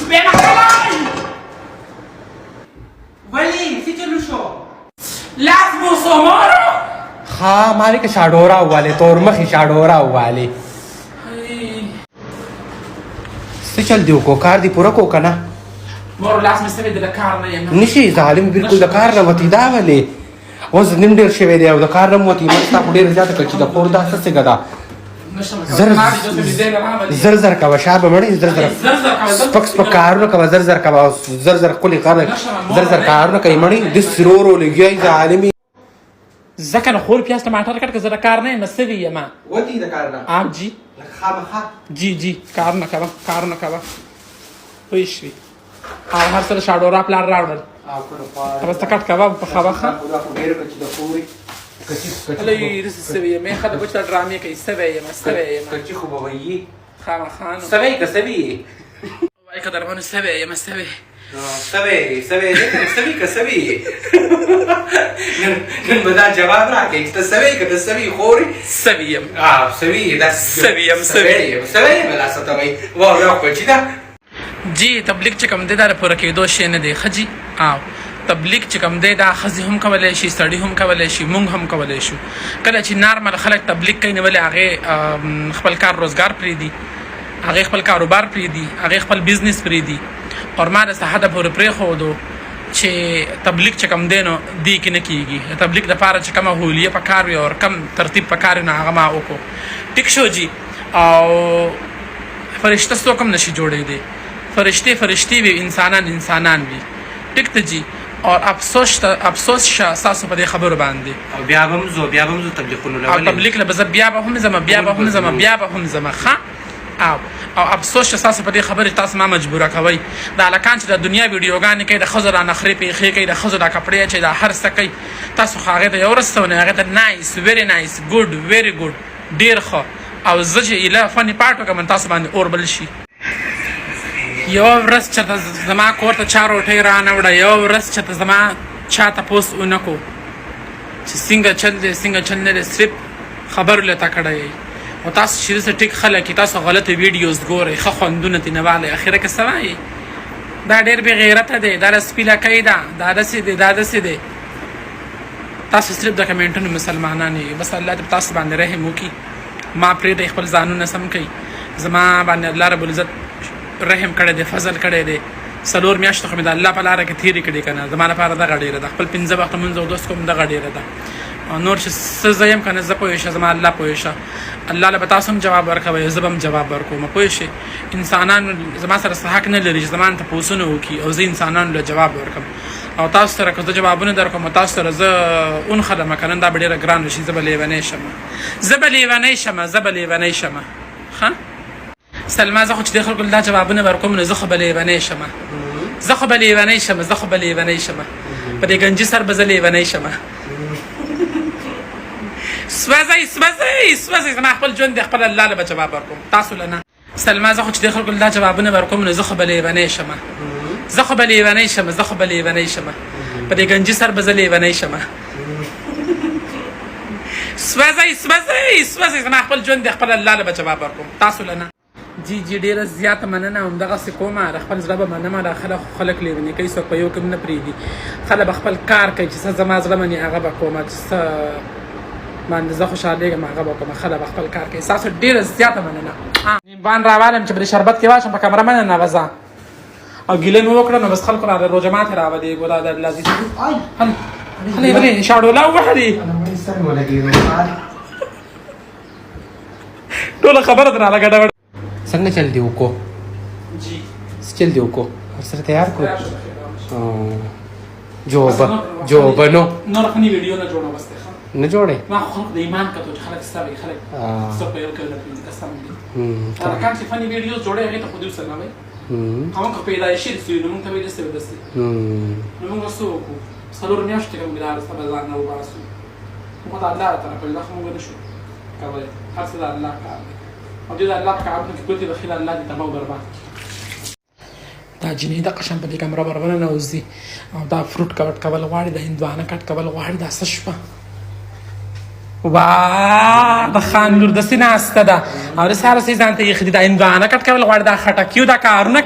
Ven علي ولي في جلوشو لازم سمارو ها مالك شادورا والے تور مخي شادورا والے څه چل دیو کو کار دی پورا کو کنه مور لازم استفيد د کار نه یم نشي ظالم بالکل د کار نه وتی دا ولې اوس نیم ډیر شوی دی او د کار نه وتی مرستا ډیر زیاته کړ چې د پور دا څه غدا زر زر کا شابه مړی زر زر سپک کارونه کا زر زر کا زر زر کلی کار زر زر کارونه کوي مړی د سرورو لګي ظالمي ځکه نه خور پیاز ټماټر کټ که زه د کار نه یم سوي یم وتی د کار نه اب جی خامخا جی کار نه کوه پوه شوي او هر څه د شاډورا پلار راوړل بس ته کټ کوه په خواخه هلئ داسې سوي یم ښه د بچ دا ډرامې کوي سوی یم کچي خو به ویي خامخا نو سوی که سوي وایي قدرمنو سوی یم سوي که سوي نن به دا جواب راکړي چې ته سوی که ته سوي خورې سوي یم سوي دا سوي یم به داسې ته وایي واوره کوچي ده جی تبلیغ چې کوم دی دا د پوره کېدو شی نه دی ښه جي او تبلیغ چې کوم دی دا ښځې هم کولی شي سړي هم کولی شي موږ هم کولی شو کله چې نارمل خلک تبلیغ کوي نو ولې هغې خپل کار روزګار پرېږدي هغې خپل کاروبار پرېږدي هغې خپل بزنس پرېږدي او ما د څه حده پورې پرېښودو چې تبلیغ چې کوم دی نو دې کې نه کېږي د تبلیغ دپاره چې کومه هولیه په کار وي او کم ترتیب په کار وي نو هغه ما وکړو ټیک شو جي او فرشته څوک هم نشي جوړېدی فرشتې وي انسانان وي ټیک ته جي او افسوس شه ستاسو په دې خبرو باندې او بیا به هم زه تبلیغونو او تبلیغ له به زه بیا به هم ځمه ښه او افسوس شه ستاسو په دې خبرې تاسو ما مجبوره کوئ د هلکان چې د دنیا ویډیوګانې کوي د ښځو دا نخرې پیښې کوي د ښځو دا کپړې اچوي دا هر څه کوي تاسو خو هغې ته یو ورځ څه هغې ته نایس ویري نایس ګوډ ویري ګوډ ډېر ښه او زه چې ایله فني پاټ وکړم تاسو باندې اور بل شي یوه ورځ چېرته زما کور ته چا روټۍ رانه وړه یوه ورځ چېرته زما چا تپوس ونه کو چې څنګه چل دی څنګه چل نه دی صرف خبرو لته کړی یئ او تاسو چې داسې ټیک خلک تاسو غلطه ویډیوز ګورئ ښه خوندونه ترې نه والئ اخره کې څه وایي دا ډېر بې غیرته دی دا سپیله کوي دا داسې دی تاسو صرف د کمنټونو مسلمانان یئ بس الله دې په تاسو باندې رحم وکړي ما پرېږدئ خپل ځانونه سم کوي زما باندې الله رب العزت رحم کړی دی فضل کړی دی 4 میاشتې خو مې د الله په لاره کې تېرې کړې که نه زما لپاره دغه ډېره ده خپل 15 وخته لمونځ اودس کوم دغه ډېره ده نور چې څه زه یم که نه زه پوه شه زما الله پوه شه الله له به تاسو هم جواب ورکوئ زه به هم جواب ورکوم پوه شئ انسانان زما سره څه حق نه لري چې زما نه تپوسونه وکړي او زه انسانانو له جواب ورکړم او تاسو سره که زه جوابونه درکړم او تاسو سره زه ونښلم که نن دا به ډېره ګرانه شي زه به لیونی شمه ښه سلما زه خو چې دې خلکو له دا جوابونه به ورکوم نو زه خو به لیونی شمه په دې ګنجي سر به زه لیونی شمه سوځئ زما خپل ژوند دی خپل الله له به جواب ورکوم تاسو له نه سلما زه خو چې دې خلکو له دا جوابونه به ورکوم نو زه خو به لیونی شمه په دې ګنجي سر به زه لیونی شمه سوځئ زما خپل ژوند دی خپل الله له به جواب ورکوم تاسو له نه جی ډېره زیاته مننه همدغسې کومه د خپل زړه به منمه دا خلک لیوني کوي څوک په یو کې نه پرېږدي خلک به خپل کار کوي چې څه زما زړه مني هغه به کومه چې څه باندې زه خوشحالېږم هغه به کومه خلک به خپل کار کوي ستاسو ډېره زیاته مننه نیمبان راوالم چې په دې شربت کې واچم په کمره منه نوزه او ګیله مې وکړه نو بس خلکو راغله روژه ماتې راولې ګوره د الله هلې بلې شاډولا ووهلې ټوله خبره درنه ګډوډ څنګه چل دی وکړو جی څه چل دی وکړو ورسره تیار کړو جوابنو نور خني ویډیو نه جوړه بس نه جوړې ما خلک د ایمان کتو چې خلک ستوي خلک څه په یو کې نه پېژني قسم دي هر کله چې فني ویډیوز جوړې هغې ته خو دې ورسره نه وایي هغه که پیدایشي دسي نو موږ ته وایي داسې نو موږ څه وکړو 4 میاشتې کوم ګلار سره ځان نه وباسو موږ د الله طرفه دا خو موږ نه شو کولی هر څه د الله کار دی او دې د الله په کارونو کې ګوتې وخي د الله دې تباه و برباد دا جنې د قشم په دې کمره بربنه نوځي او دا فروټ کټ کول غواړي د هندوانه کټ کول غواړي دا څه شوه واه د خان لور داسې ناسته ده او د سهار ځان ته یې ښه دي دا هندوانه کټ کول غواړي دا خټکي دا کارونه